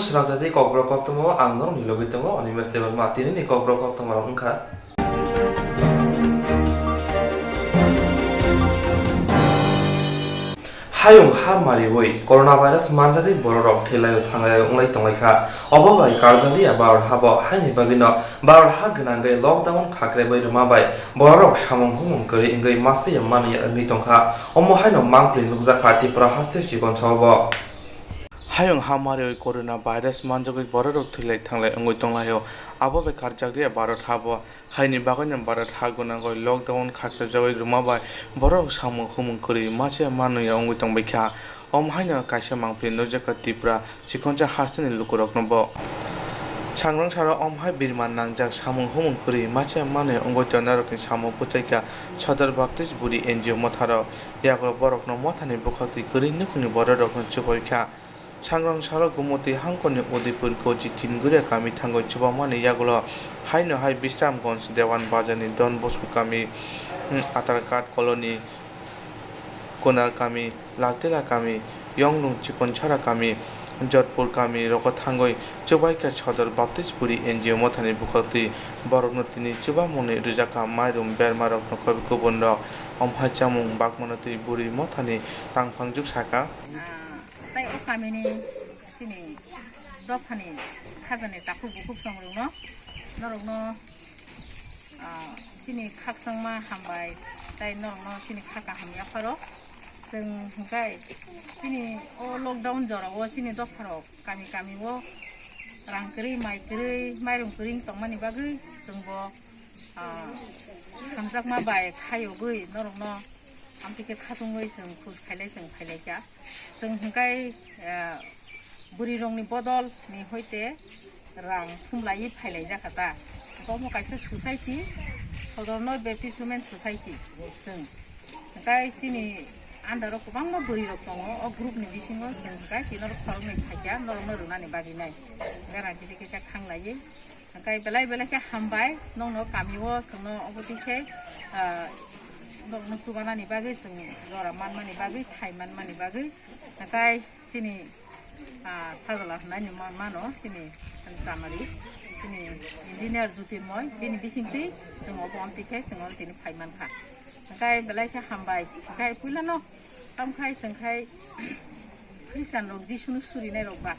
Swrangchati Kokborok Koktwma ang norong nilogit mo ani mes level mati ni Kokborok Koktwma rong ka. Hayung hamari woi coronavirus manjadi borok thelai thangai unglai tonglaikha obobai karjali abar habo haini bagino bar ha gnangai lockdown khakre bai ruma bai borok samung humung kari ingai masi mani ngi tongkha omo haino mangpli nukja khati pra haste jibon thobo Hayung hamari coronavirus manjagi borok thelai thanglai ungoi tonglayo abobai karjali barot habo haini bagino barot ha gnangai lockdown khakre jabai ruma bai borok samung humung kari masi mani ungoi tongbaikha haino kaisa mangpli nukja tipra chikonja hasteni lukurok nobo Swrangchati hai birman nangjak samung humung kuri macha mane ongoi tonarokni samung puchaika Chodar Baptist Buri NGO motharo yakro borokno mothani bukhakti kuri nukuni borokno chubaikha Swrangchati gumoti hangkoni Udipur koji tingure kami thangoi chubamani yaklo haino hai Bisramganj Dewan Bazani Don Bosco kami Atarkat Colony Konar kami Laltela kami Yonglung Chikonchara kami Jodhpur kami roko thangoi chubaika Chodar Baptist Buri NGO mothani bukhakti borokno tini chubamoni rujaka mairum bermarokno kobi kubonrok hai chamung bakmonoti buri mothani tangphangjuk saka tai o kamini tini dofani khajani taku bukuk songrungno norokno sini khaksangma hambai tai norokno sini khaka hamya pharo जों हंगाय सिनि ओ lockdown जराव सिनि दफाराव गामि गामि वो रांकरि माइकरि माइरंकरि तंमानि बागै जोंबो खामजाकमा bye खायोगै नरंनो आमतिके खाथुङै जों खुस खायलाय जों फायलायका जों हंगाय बुरि रंनि बदल नि होइते रां फुमलायै फायलाय जाखाता गमो कायसे ससाइटि सदरनो बेप्टिसमेन्ट ससाइटि जों हंगाय सिनि Andaro kubang no buri rok tongo o group ni bisingo sengkai kinor khorong ni khajya norno runani bagi nai gara kisi kisa khang lai kai belai belai ka hambai nong no kami wo sungno oboti ke no subana ni bagi sung zora man mani bagi thai man mani bagi kai sini sagala nani mano sini samari sini engineer jutin moi bini bisingti sung obonti ke sung on tini phai man kha kai belai ka hambai kai pulano samkhai sengkhai krisan rok jisunu suri nai rok ba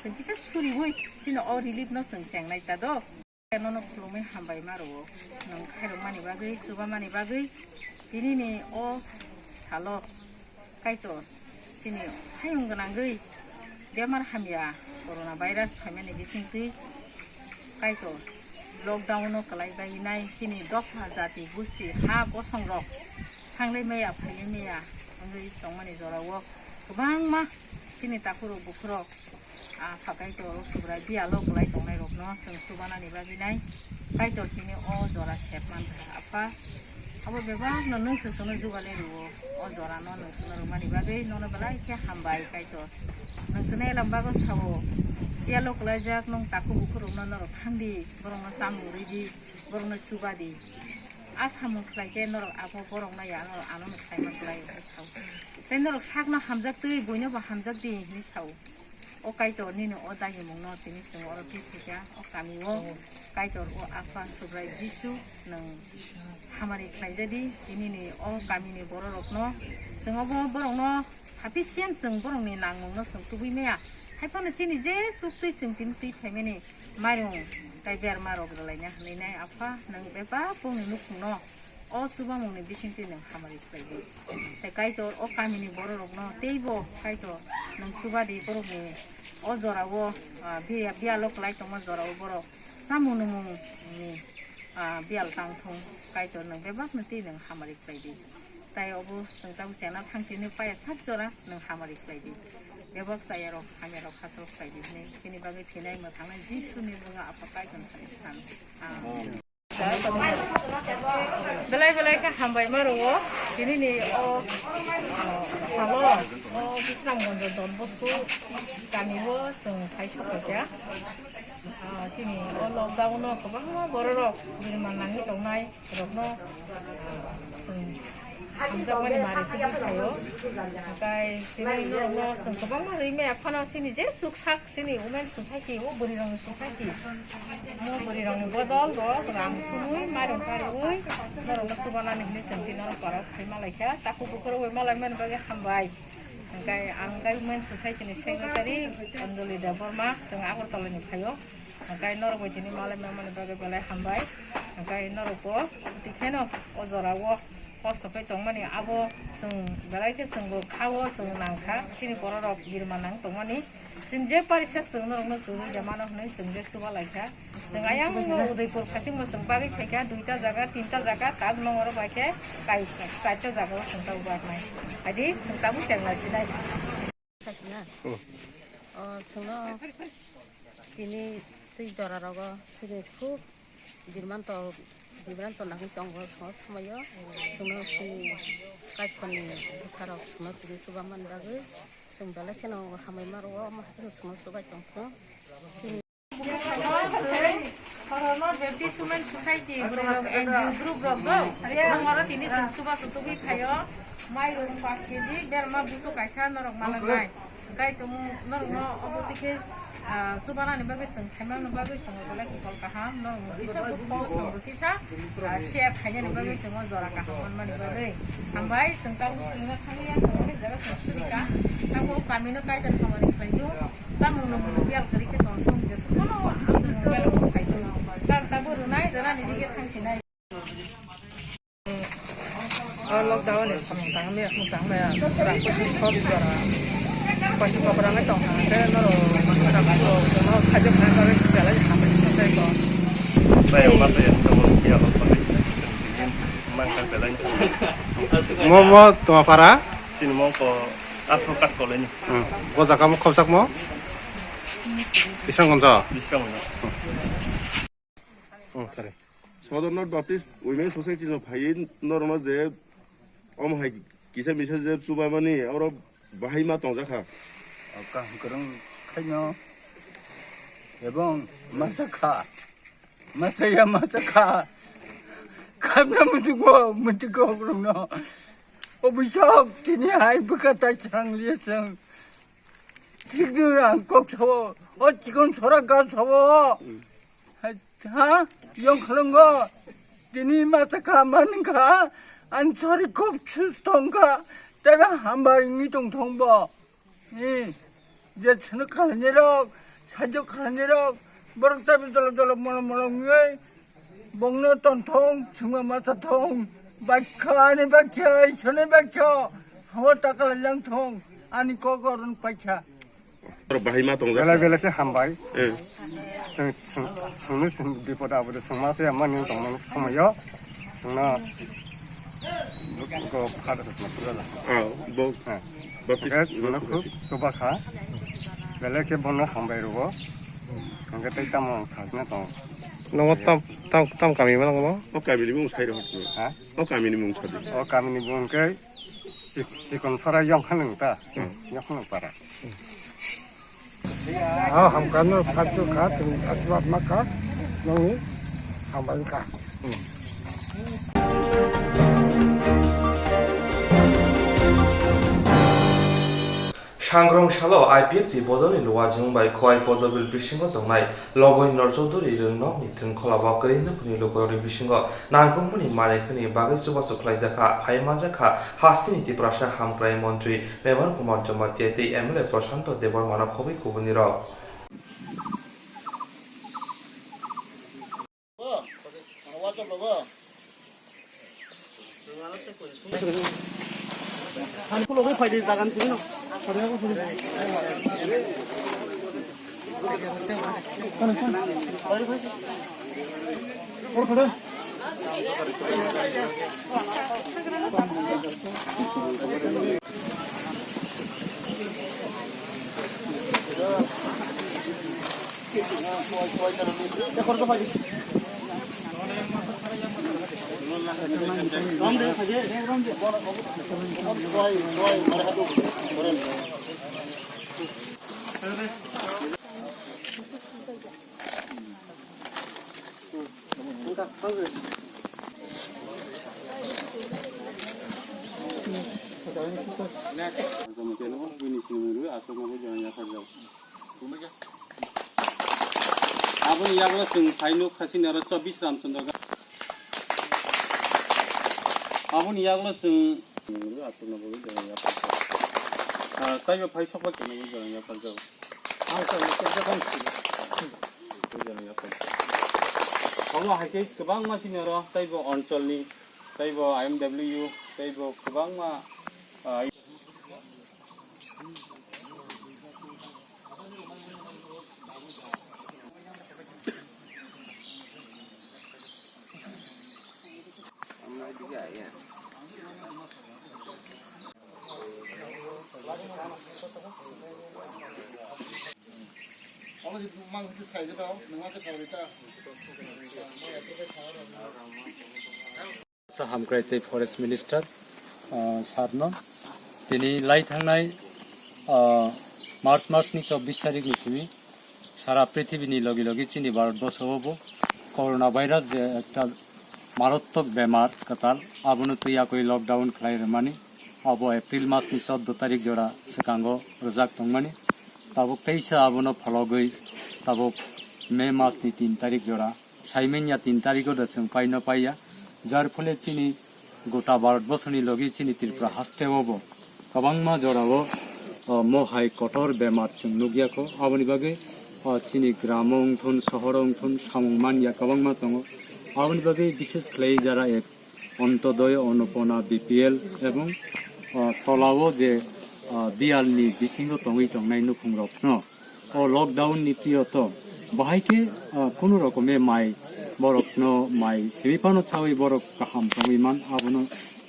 sengkisa suri woi sino o relief no sengseng nai ta do no no khulumai hambai maro nong khairo mani bagai suba mani bagai ini ni o salo kai to sini hayung ganangai bemar hamya coronavirus phamani bisingti kai to lockdown no kalai bai nai sini dokha jati gusti ha bosong rok thanglai meya phailai meya ngai tongmani jorawo gobang ma sini takuro bukro phakai to subra bia lok lai tongnai rok no sung subana ni bagi nai kai to kini o jora shepman apa abo beba no nung susuno jugale ro o jora no nung suno mani bagi no no balai ke hambai kai to nung sune lambago sawo bia lok lai jak nung taku bukro no no phangdi borong samu ridi borong chubadi Asamu klaike norok apo borong na ya norok ano no khaiman klai saw ten norok sakna hamjak tui boino ba hamjak di ni saw o kaito ni no oda hi mong no tini sing oro ti thika o kami wo kaito o apa subrai jisu nang hamari klai jadi ini ni o kami ni borok no sing obo borong no sufficient sing borong ni nangmong no sing tubi meya haipano sini je sukti sing tin ti family mairong tai ber marok dalainya ninai apa nang beba pung nukno o suba mong ni bisingti nang hamari klai tai kaito o kami ni borok no teibo kaito nang suba di borok ni o jorawo bia lok lai tong jorawo borok samunu mong ni bial tang thong kaito nang beba nti nang hamari klai tai obo sengta usena thangtini paya sak jora nang hamari klai Bebak saya roh hanya roh kasar saya di sini. Sini bagi pinai matangnya jisu nih bunga apa kai kan kan. Belai kan hambai maruo. Sini nih kalau Bisramganj Don Bosco kami wo seng kai kerja. Sini lockdown no kabang borok di mana nih tongai roh no seng hamjakmani mari tigi thayo kai tini norokno song kwbangma rime phano sini je suksak sini women society o burirong society mo burirong bodol rok ram khului marung parui norokno subanani hini sengti norok parok thima laikha taku bukhoro oi malai men bage hambai kai ang kai women society ni secretary Anjali Deborma song Agartala ni thayo kai norok bai tini malai memani bage belai hambai kai noroko tikheno ojorawo post office tongmani abo sung belaike sungbo khawo sung nangkha sini bororok birmanang tongmani sing je parisak sung norokno suru jamano hnai sung je suba laikha sung ayang udaipur khasing mo sung bagi thaika duita jaga tinta jaga tag nongoro baike kaita jaga sung ta ubak nai adi sung tabu chengna sinai khasina sungno tini tui jorarago sini khub birmanto nang tongo samayo sungno si kaipani sarok sungno tiri subaman bagi sung bala keno hamai marwa ma sungno subai tongso Korona Baptist Women Society berong NGO group rogo nangoro tini sung suba sutugi thayo mai rong 5 kg berma busu kaisa norok malangai kai tumu norno obotike subana ni bagai sung thaimang ni bagai sung bolak kol kaham nor mukisa bukho sung rukisa share khanya ni bagai sung jora kaham mani bagai hambai sung taru sungna khania sung ni jaga sung surika tamo kamino kai jan khamani khaidu samung no mun bial kari ke ton tung jesu kono astung bial khaidu tar tabu runai dana ni dige thangsinai lockdown ni samung tangme mutang ba ra ko khop jora pasti paparangan tong ada noro masyarakat noro sajak nangare jalan sampai selesai ko Saya masa ya kamu ya pakai mangkang jalan mau tuh para sini mau ke advokat kolenya gua kamu kopsak mau bisa ngonza bisa mana kare 서던널 바피스 우메 소사이티는 바인 너르마 제 엄하이 기사 미사 제 수바마니 어러 바이마 동자카 아까 그런 카뇨 대봉 마사카 마사야 마사카 감나 문지고 그러노 어부석 티니 하이브가 다 장리에서 지금 꼭 서워 지금 소라가 서워 하? 영 그런 거 니니 마사카 맞는가 안 소리 곱추스던가 내가 한 마리 동통보 이제 천억하는 일억 사족하는 일억 머럭잡이 돌아돌아 몰랑몰랑 먹는 돈통 정말 마사통 박혀 안에 박혀 손에 박혀 하고 닦아라 양통 아니 거거는 박혀 어러 바이마 동자카 벨라벨라세 한바이 예 승는 비보다 아버지 승마서야 만년 동만 ସମ요 승나 그거 파르서 그러라 아뭐 그래서 바피스 승나 그 소바카 벨라케 번호 한바이로고 그게 때따면 사진에 또 너가 땀 감이 많은 거 어 까미니 뭉 사이로 할거 어 까미니 뭉 사디 감이 뭔가 지금 살아 영하는 영하는 봐라 hamkano satu ka asbab maka nongi hambangka Shangrong Shalo IPF ti bodoni luwajing bai khoi podobil bisingo tongnai loboi norjodori rungno ni thung kholaba kain puni lokori bisingo nangkongmuni mare khani bagai chuba suklai jaka phaima jaka hastini ti prasha hamkrai mantri Mevar Kumar Jamatia ti MLA Prashanto Debor mana khobi kubuni ro Abon yagla sing phainu khasina ra 24 ramchandra ga abon yagla sing atuna boli jaya taiba phai sokba kena boli jaya parja Allah haike kebang ma sini ra taiba oncholni taiba IMW taiba kebang ma Sahamkraite Forest Minister Sarno tini lai thangnai March ni 24 tarik ni simi sara পৃথিবী ni logi logi chini bharatbosho hobo corona virus je ekta মারাত্মক বেমার কাতাল আবনো তুইয়া কই lockdown খাই রমানি আবো April মাস ni 14 তারিখ জোড়া সেকাঙ্গো রজাক তংমানি তাবো তেইসা আবনো ফলগই তাবো মে মাস ni 3 তারিখ জোড়া সাইমেনিয়া 3 তারিখও দসং পাইনো পাইয়া যার ফলে চিনি গোটা ভারতবর্ষনি লগি চিনি ত্রিপুরা হাসতে হবো কবাংমা জড়াবো মহাই কঠোর বেমার চুনুগিয়াকো আবনি বাগে চিনি গ্রাম অংথন শহর অংথন সামংমানিয়া কবাংমা দङ আবনি বাগে বিশেষ ক্লাই যারা এক অন্তদয় অনুপনা বিপিএল এবং তলাও যে বিয়ালনি বিসিঙ্গ তঙই তংনাই নুখুংরকন ও লকডাউন নীতিয়ত বাহাইকে কোনো রকমে মাই borokno mai simipano chawi borok kaham tamiman abono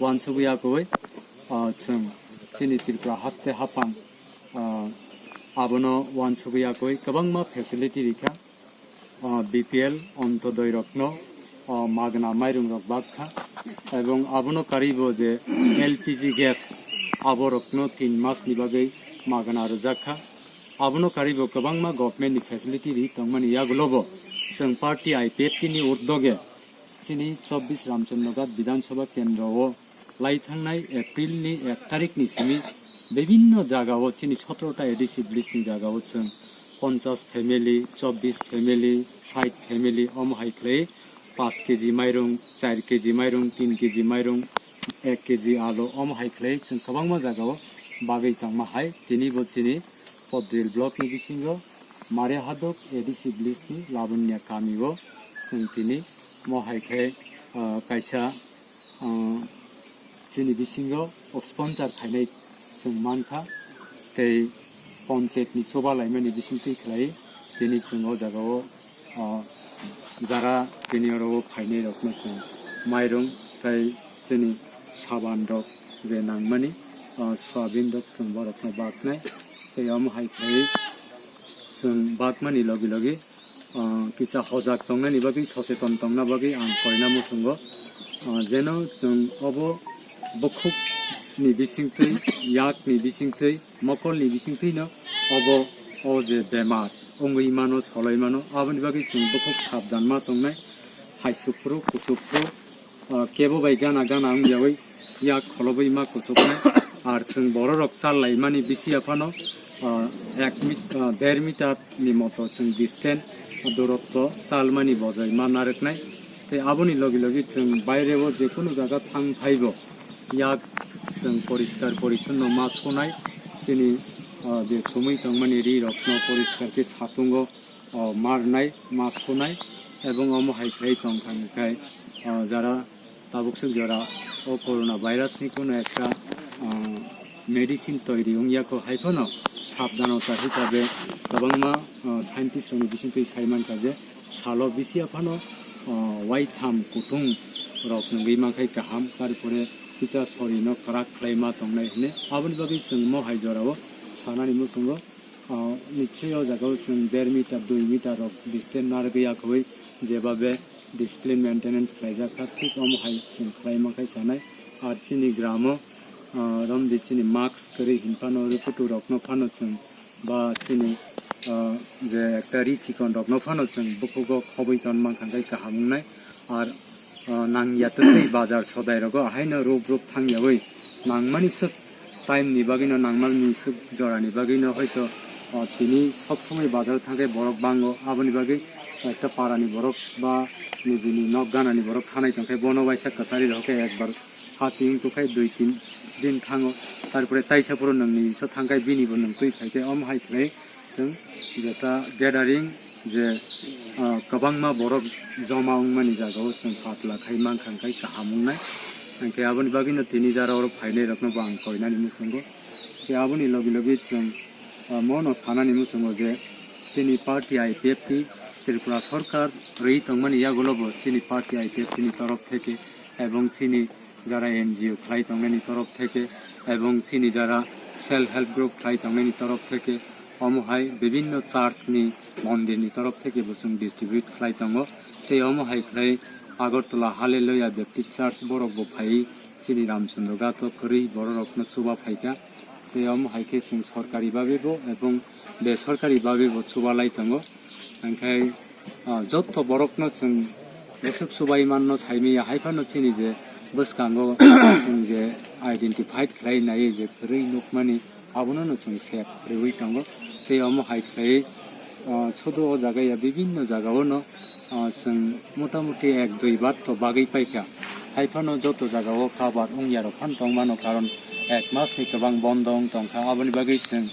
wansuguya koi chung chini tripura haste hapang abono wansuguya koi kabangma facility rikha BPL ontodoi rokno magna mairung rok bakha ebong abono karibo je LPG gas aborokno 3 mas ni bagei magna rojakha abono karibo kabangma government ni facility ri tongmani yagulobo जों party आईपीएफनि उद्योगे चिनी 24 रामचंद्रगढ़ विधानसभा केंद्र लाई थांनाय एप्रिलनि 1 तारिखनि सिमी विभिन्न जागाओ चिनी 17टा adhesive लिस्टनि जागाओ जों 50 family 24 family 60 family अमहायख्लै 5 KG माइरं 4 KG माइरं 3 केजी माइरं 1 केजी आलु अमहायख्लै जों गोबांमा जागाओ बागै थांमाहाय दिनैबो चिनी पद्रिल ब्लकनि बिसिङाव मारे हादक एडिसिभ लिस्टनि लाबोनिया कामिबो जों दिनै महायखै कायसा चिनि बिसिङाव स्पन्सर खायनाय जों मानखा तै पन्चायतनि सभा लाइमानि बिसिंथै खालाय दिनै जों अ जागाव जारा दिनैराव फायनाय रखनो जों माइरं तै चिनि साबान रक जे नांमानि सयाबिन रक जों बरकनो बाकनाय तै महायखै जों बागमानि लगे लगे किसा हजाक तंनानि बागै सचेतन तंना बागै आं कयनामु संगो जेन जों अबो बखुकनि बिसिंथै याकनि बिसिंथै मकलनि बिसिंथैनो अबो अ जे बेमार अंगै मानो सलाय मानो आबनि बागै जों बखुक साबधान मा तंनाय हाइसुफ्रु कुसुफ्रु केबो बाय गाना गाना आंयावै याक खलबै मा कुसुकनाय आर जों बर रक साललाय मानि बिसि आफानो 1.5 মিটার नि मतो जों डिस्टेंस दूरत्व चालमानि बजाय मा नारकनाय ते आबनि लगे लगे जों बायरेव जेकुनु जागा थां फाइबो याक जों परिष्कार परिच्छन्न मा सनाय जोंनि जे समय तंमानि रि रत्न परिष्कार के सातुंग मारनाय मा सनाय एवं अमहायखाय तंखानिखाय যারা ताबुकसो जरा ओ कोरोना भाइरास नि कोनो একটা मेडिसिन तैरि उंयाको हाइफनो साबधानता हिसाबै गोबांमा साइन्टिस्टफोरनि बिसिंथै सायमान काजे सालो बिसि आफानो वाइथाम कुथुं रक नंगै माखाय गाहाम तारपरे किचा सरिनो खराक खालायमा तंनाय हने आबनि बागै जों महाय जराव सानानि मुसुंगो निश्चय जागाव जों 1.5 मिटार 2 मिटार रक डिस्टेंस नारगैयाखै जेबाबे डिसिप्लिन मेंटेनेंस खालायजाखा थिक अमहाय जों खालायमाखाय सानाय आर सिनि ग्रामो रमदि चिनि मास्क करि हिनफानो रुपुटु रकनो फानो जों बा चिनि जे একটা রিচিকন रकनो फानो जों बखुगो खबैतन मानखांगाय गाहामुंनाय आर नांगियातै बाजार सदाय रगो हायनो रुप रुप थांयावै नांमानि सब টাইমनि बागैनो नांमालनि सुख जरानि बागैनो हयতো তিনি সবসময় বাজারে থাকে বরফ বাঙ্গো আবনি বাকি একটা পাড়ানি বরফ বা নিজেনি নখ গানানি বরফ খানাই থাকায় বনবাইসা কাছারি রকে একবার হাতিং টুকাই 2-3 দিন থাঙো তারপরে তাইসাপুর নং নিসো থাকায় বিনিবো নং তুই খাইতে হাইख्लाय जों जेटा ग्यादारिं जे गोबांमा बरफ जमा उंमानि जागाव जों फातला खाय मांखांखाय गाहामुंनाय आंखे आबनि बागिनो तिनि जाराव फाइनाय रखनो बां कयनानि मुसंगो के आबनि लगे लगे जों মন সানানি মুসঙ্গ যে চিনি পার্টি আইপিএফটি ত্রিপুরা সরকার রই তংমানি ইয়াগুলোবো চিনি পার্টি আইপিএফটিনি তরফ থেকে এবং চিনি যারা এনজিও খাই তংমানি তরফ থেকে এবং চিনি যারা সেলফ হেল্প গ্রুপ খাই তংমানি তরফ থেকে অমহাই বিভিন্ন চার্চনি মন্দিরনি তরফ থেকে বসুং ডিস্ট্রিবিউট খাই তঙ্গ সেই অমহাই খাই আগরতলা হালেলুয়া ব্যক্তি চার্চ বরক ফাই চিনি রামচন্দ্র গাত করি বড় রত্ন চুবা ফাইকা हाइके जों सरकारि भाबेबो एबं बेसरकारि भाबेबो सुबालाय थाङो ओंखाय जत्थ बरफनो जों बसुक सुबाय माननो साइमे हाइफानो चिनि जे बसकांगो जों जे आइडेन्टिफाइड खालायनाय जे रै नुकमानि आबनो जों सेफ रेवै थाङो ते अम हाइख्लाय छदो जागाया विभिन्न जागावनो जों मोटामुटी 1-2 बार तो बागै पाइका हाइफानो जत्थ जागाव खाबार उंयारो फानतं मानो कारण एक मासनि गोबां बन दं तंखा आबनि बागै जों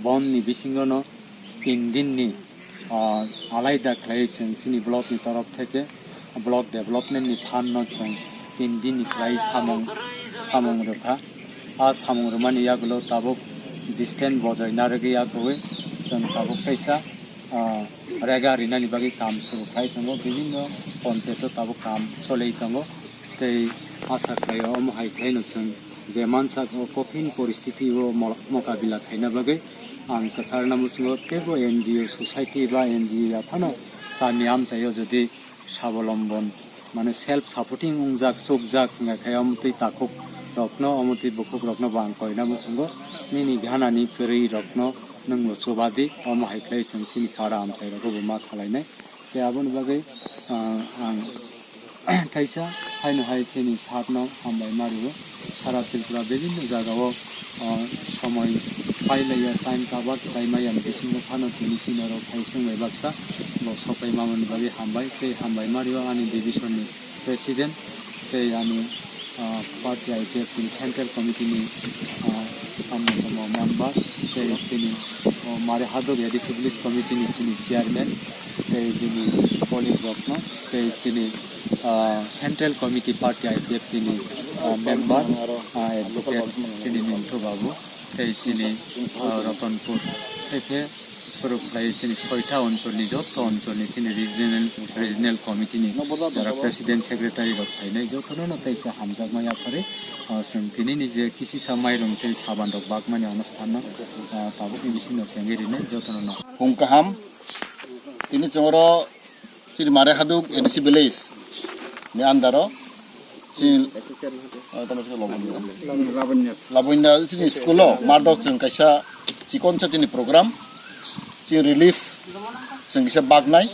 बननि बिसिङावनो 3 दिननि आलादा खालाय जों जोंनि ब्लकनि तरफ থেকে ब्लक डेभलपमेन्टनि फान्डनो जों 3 दिननि खालाय सामं रोखा सामं रोमानि यागुलो ताबुक डिस्टेन्स बजायना रगे यागुवे जों ताबुक पैसा रेगा रिनानि बागै काम सुरु खाय दंगो विभिन्न पन्चायत ताबुक काम चलै दंगो तै आशा खायो अमहाय खायनो जों जे मानसा कठिन परिस्थिति वो मोकाबिला खाइना बागै आं कसारना मुसुङो तेबो एनजिओ सोसाइटी बा एनजिओ याफानो गामि आमचायो जुदि स्वाबलम्बन माने सेल्फ सापोर्टिं उंजाक सुकजाक खायाम तै ताखुक रखनो अमति बुकुक रखनो बां कयना मुसुङो निनि घानानि फेरै रखनो नंगो सुबादि अम हाइख्लाय जों सिनि फारा आमचायो गोबो मा सालायनाय ते आबन बागै आं थाइसा हायनो हाय चिनि सातनो हामबाय मारियो सारा त्रिपुरा विभिन्न जागाव समय पाइलाया टाइम काबार टाइमायाम बिसिनो फानो तिनि चिनारो फाइसं बाक्सा ब सपाय मामन बागै हामबाय मारियो आनि डिभिजननि प्रेसिडेन्ट ते आनि पार्टी आइपिएफ सेन्ट्रेल कमिटिनि मेम्बार ते चिनि मारे हादर एडिसिबिलिस कमिटिनि चिनि चेयारमेन ते दिनि पलिस रत्न ते चिनि सेंट्रल कमिटी पार्टी आईपीएफ तिनी मेम्बर एडवोकेट चिनी मिंटू बाबू ते चिनी रतनपुर ते स्वरूपलाई चिनी 6टा अञ्चलनि जत्थ अञ्चलनि चिनी रिजनल कमिटिनि जरा प्रेसिडेन्ट सेक्रेटारि रखायनाय जत्थनो तैसा हामजामा याफारे जों दिनैनि जे किसि सामायरं ते साबान्दक बागमानि अनुष्ठान ताबुक बिसिनो सेंगिरिने जत्थनो हुंकाहाम तिनी चंगरो चिनी मारे हादुक ADC village ni andaro sin labunya sini skulo mardok jeng kaisa cikon cini program cing relief jeng kisa bagnai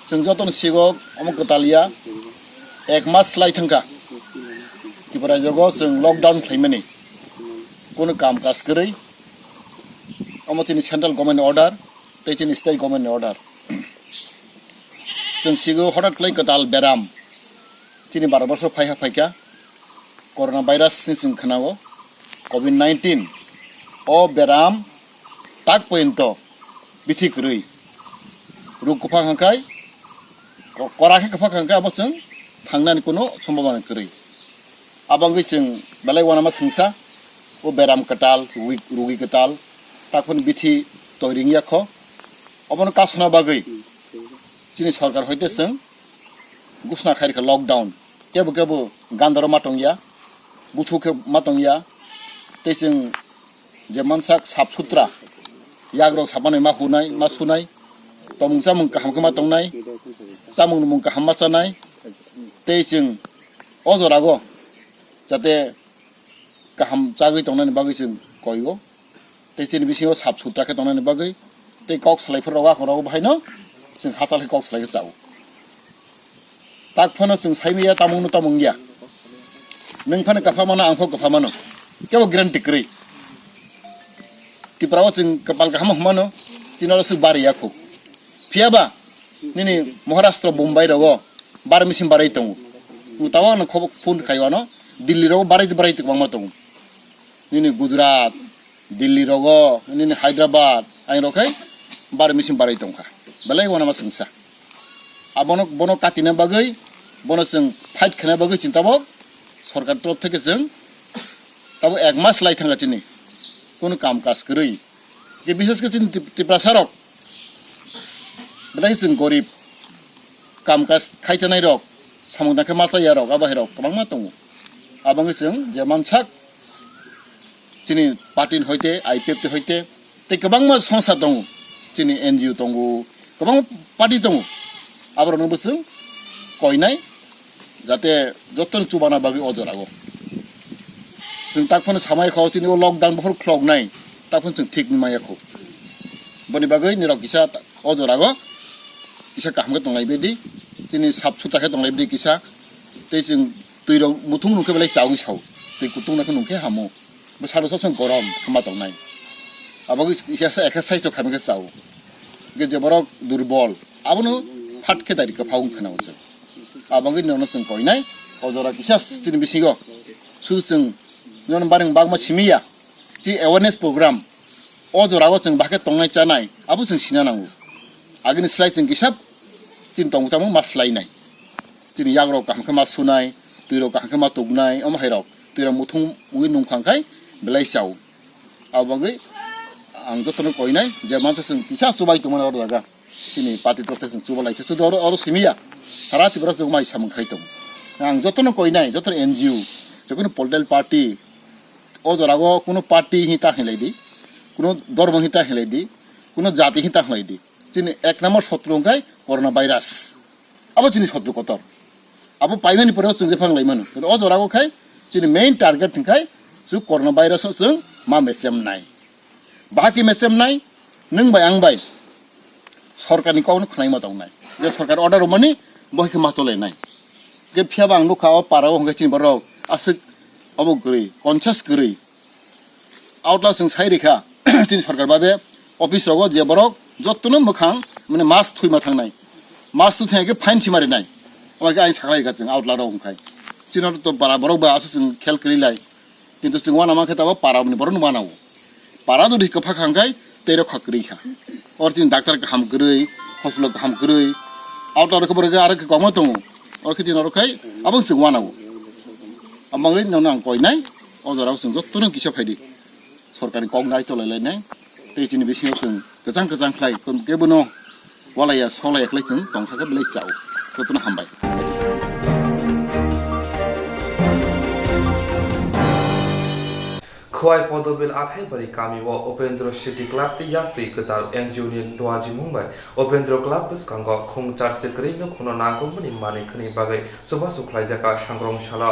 jeng joton sigo omong ketalia ek mas lai thangka tipara jogo jeng lockdown khlaimani kono kam kas korei omo cini central government order te cini state government order jeng sigo horat klai ketal beram चिनी 12 बছর फाइका corona भाइरास सिं खनागो कोविड-19 ओ बेराम ताक पर्यंत बिथि करई रुग कफा खांखाय कराखे कफा खांखाय अब जों थांनानै कोनो सम्भावना करई आबांगै जों बेलाय वानामा सिंसा ओ बेराम कटाल रुगि कटाल ताकन बिथि तयरिंया ख अबन कासना बागै चिनी सरकार हयते जों घोषणा खारिखा लकडाउन केबो गान्धर माटंगिया बुथुके माटंगिया तेजों जे मानसा साफ सुथ्रा याग्रक साबानाय मा हुनाय मा सुनाय तमुंसा मुं काहामखौ मा तंनाय सामुं मुं काहाम मा जानाय तेजों अजरागो जाते काहाम जागै तंनायनि बागै जों कयगो तेजों बिसिङाव साफ सुथ्राखे तंनायनि बागै ते कक सालायफोराव आखराव बाहायनो जों हातालखे कक सालायखौ जाव ताक फानो जों साइमिया तामुंनो तामुंगिया नों फानो काफा मानो आंखौ काफा मानो kebo garanti kri ti prawo sing kapal ka hamano tinalo su bari yakho piaba nini Maharashtra Bombay rogo bar misim barai tongu utawa na khob phone khaiwano Delhi rogo barai bangma tongu nini Gujarat Delhi rogo nini Hyderabad ai rokai bar misim barai tongka belai wana masungsa abono bono katina bagai bono sing fight khana bagai cinta bok সরকার তরফ থেকে जों তাবো এক মাস লাই থাঙ্গা চিনি কোনো কাম কাজ করি যে বিশেষ করে চিনি টিপ্রাসারক বেলাই जों গরিব কাম কাজ খাইতেনাই রক সামুদাকে মাছাইয়া রক আবাহে রক गोबां मा दङ আবাङে जों যে মানসাক চিনি পার্টিন হইতে আইপিএফ তে হইতে তে गोबां मा সংস্থা दङ চিনি এনজিও दङ गोबां পার্টি दङ আবরনबो जों কইনাই যাতে যতন চুবানা বাগি অজরাগো जों ताकफोन सामाय खाव चिनि लकडाउन बहर क्लक नाय ताकफोन जों ठीक मायाखौ बनि बागै निरक किसा अजरागो किसा कामगे दंलाय बेदि चिनि साफ सुथराखे दंलाय बेदि किसा ते जों दैराव मुथुं नुखे बेलाय जावि साव दै गुतुंनाखौ नुखे हामो बे सारो सब गरम खामा दंनाय आबागै किसा एक्सारसाइज तो खामगे जाव गे जेबरक दुर्बल आबनो फाटखे दारिखौ फाउं खानाव जों आबागै ननो जों कइनाय अजरा किसा चिनि बिसिगो सुजु जों non bareng bagma simia ci awareness program ojorago जों बाके तंनाय जानाय आबो जों सिना नांगौ आगनि स्लाइ जों गिसाब चिन तंग जामो मास्लायनाय चिनि याग्रो कामखौ मा सुनाय दैरो कामखौ मा तगनाय अम हायराव दैरो मुथुं उइ नंखांखाय बेलाय जाव आबागै आं जतन कइनाय जे मानसि जों किसा सुबाय तमन अर जागा चिनि पार्टी तरफ जों सुबालायसो सुदो अर सिमिया सारा तिब्रा जों माइ सामखाय दं आं जतन कइनाय जतन एनजिओ जखन पलिटिकल पार्टी অজরাগো কোনো পার্টি হিতা হেলাইদি কোনো ধর্ম হিতা হেলাইদি কোনো জাতি হিতা হেলাইদি চিনি এক নম্বর শত্রুঙ্কাই করোনা ভাইরাস আবো চিনি শত্রু কতর আবো পাইমানি পরে जों जे फांलायमोन অজরাগো খাই চিনি মেইন টার্গেट थिंखाय जों করোনা ভাইরাस जों मा मेसेम नाय बाकी मेसेम नाय नों बाय आं बाय सरकारनि काउनो खनाय मा दावनाय जे सरकार अर्डार मानि बहिखौ मा चलायनाय गे फियाबा आं लुखाव पाराव हंगाय चिनि बराव आसो अब गरै कनसास गरै आउटला जों साइरिखा चिनि सरकार बाबे अफिस रगो जे बरक जतनो मोखां माने मास थुइमा थांनाय मास थुइनायके फाइन सिमारिनाय ओमाय आइ साखलायगा जों आउटला राव हंखाय चिनाव तो बारा बरक बा आसो जों खेल करिलाय किन्तु जों वाना माखे ताबा पारावनि बरन मानाव पारा दुदि कफा खांखाय तेरो खकरिखा और चिन डाक्टर का हम गरै हॉस्पिटल का हम गरै आउटला रखो बरग आरो गमा दङ और किदिन रखाय आबो जों वानाव आमाङै नों आं कइनाय अजराव जों जतनो किसा फायदि सरकारनि कंनाय तलायलायनाय दैजिनि बिसिङाव जों गोजान गोजान खाय केबनो वालाया सलायाखलै जों दंखाखौ बेलाय जाव जतनो हामबाय खोवाई पदबिल आथाय बरी कामिव उपेन्द्र सिटी क्लब ति याफ्रि कताल एनजिओनि दवाजि मुंबाय उपेन्द्र क्लब बसकांग खुं चार्चे ग्रेनो खुनो नागुमनि माने खनि बागै सुबा सुख्लाय जाका सांग्रं साला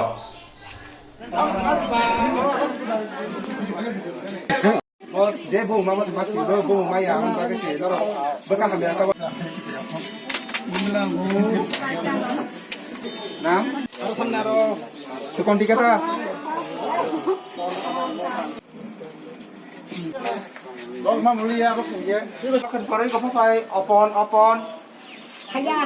Bos, je bu mama masih bu maya am bagai sih, lor bekam ambil apa? Nam, sukon tiga ta. Bos mama mulia apa sih je? Kan korai kau pakai opon. Haya.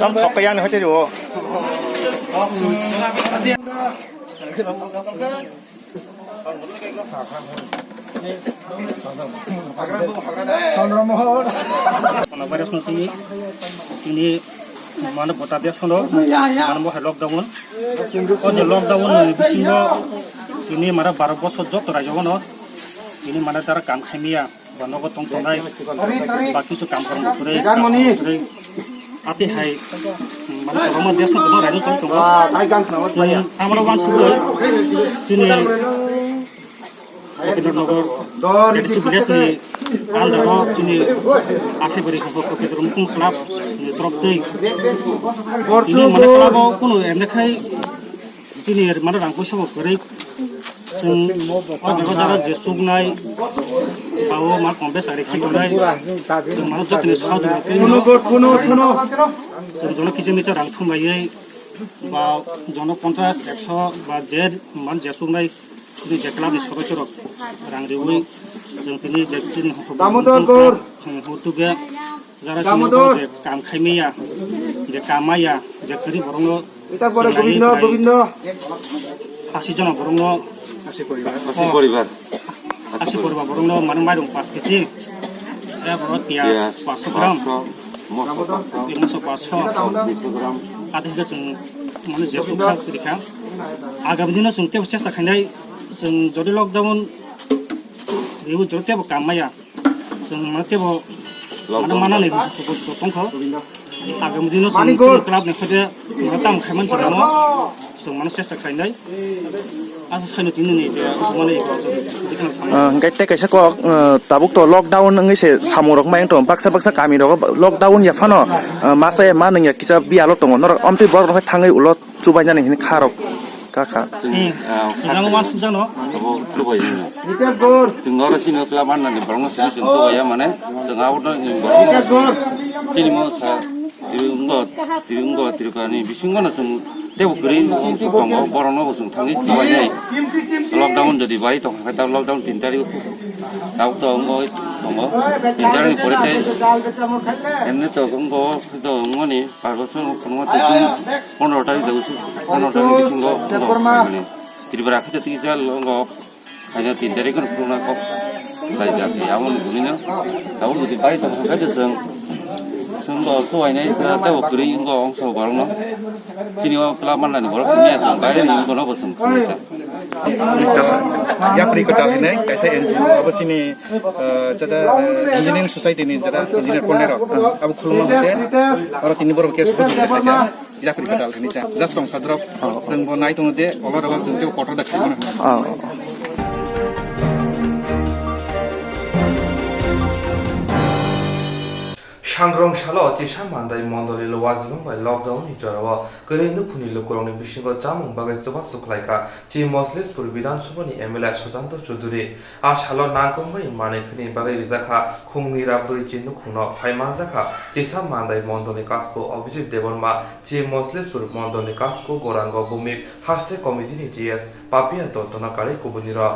Tam tokayan hote ro. Karena virus ini mana bota dia sono, mana mau lockdown. Kalau lockdown bisingo ini mana baru bos sojok terajono. Ini mana cara kam kimia, bano ko tong tonai, baki su kam kamu kure. Ati hai, mana orang dia sono kemana itu tong tonga. Amaro wan sudah, sini. Oke nogor, jadi sebenarnya ni anda ko sini akhir beri ko ke rumah klub drop day. Ini mana klub kuno, anda kai sini mana rangko sama kure. जों अजागा जागा जे सुगनाय बावो मा कमबेस आरि खायनाय जों मा जतने सावदो जों जनो किजे मिचा रां थुमलायै बा जनो 50 100 बा जे मान जे सुगनाय नि जे क्लाबनि सदस्यरक रां रिउइ जों तिनि जे तिनि हुतुगे जारा जे काम खायमेया जे कामाया जे करि बरंनो गोविंद आसि जना बरंनो आसि परिबार बरंनो माने माइरं 5 केजि ए बरं पियाज 500 ग्राम मसो 500 ग्राम आदिखौ जों माने जे सुखा करिखा आगामी दिनाव जों टेबो चेष्टा खायनाय जों जदि लकडाउन बेबो जतेबो कामाया जों माने टेबो माने मानानै दंखौ आगामी दिनाव जों क्लाब नेखोदे माने दाम खायमान जरानो जों माने चेष्टा खायनाय आसा साइनो दिननि जे माने दिखां साम गाइते कैसे को ताबुक तो लॉकडाउन नंगे से सामुरक मायं तो बाक्सा गामि रग लॉकडाउन या फानो मासे मा नंगे किसा बियालो दङ नर अमति बर रह थाङै उल चुबाय जानाय हिनि खारक काका जोंनाव मा सुजानो अब लुबाय जों आरो सिनो क्लाब माननानै बरंनो सिनो जों जया माने जों आवनो सिनि मो सा तिरुंगो तिरुकानि बिसिंगनो जों देबो गरि सुखंगो बरंनो जों थाङै जबाय जाय लकडाउन जदि बाय तो खायता लकडाउन 3 तारिख दाउ तो अंगो दङो 3 तारिख परेते एमने तो अंगो तो अंगनि पारबसन खनवा तो 15 तारिख दउसु 15 तारिख बिसिंगो माने त्रिपुरा खाते तिजा अंगो खायना 3 तारिख न पुना को बाय जाते आवन गुनिनो दाउ जदि बाय तो खायता जों तो आइनाय देबो गरि अंगो अंश बरंनो सिनिवा क्लाब माननानै बरं सिनिया जों बाय नि अंगो न बसुं यापरि कटाल हिने कैसे एनजीओ अब चिनी जदा इंजीनियरिंग सोसाइटी नि जदा इंजीनियर कोनेर अब खुलुमा होते और तिनि बर केस हो जाता यापरि कटाल हिने जस्ट दं साद्रब जों बो नाय दङ जे अलर जों के कट देखायमोन सांग्रांशाला अतिशा मानदाय मंडली वाजिबं बाय लकडाउन नि जराव गरैनो खुनि लोकरंनि बिसिंग जामुं बागै सुबा सुखलायखा ची मजलिसपुर विधानसभानि एमएलए सुशांत चौधुरी आशालो नागंबाय मानेखनि बागै रिजाखा खुंनि राबुरि चिन्नु खुंनो फाइमान जाखा तिसा मानदाय मंडलनि कासको अभिजित देवरमा ची मजलिसपुर मंडलनि कासको गोरांग भूमि हास्ते कमिटिनि जीएस पापिया दत्तनाकारि कुबुनिरा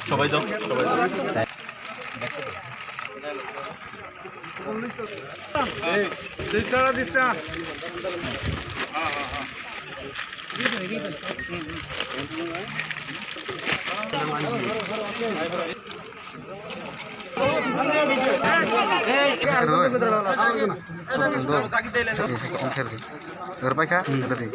সবাই যাও Erbaika, berarti.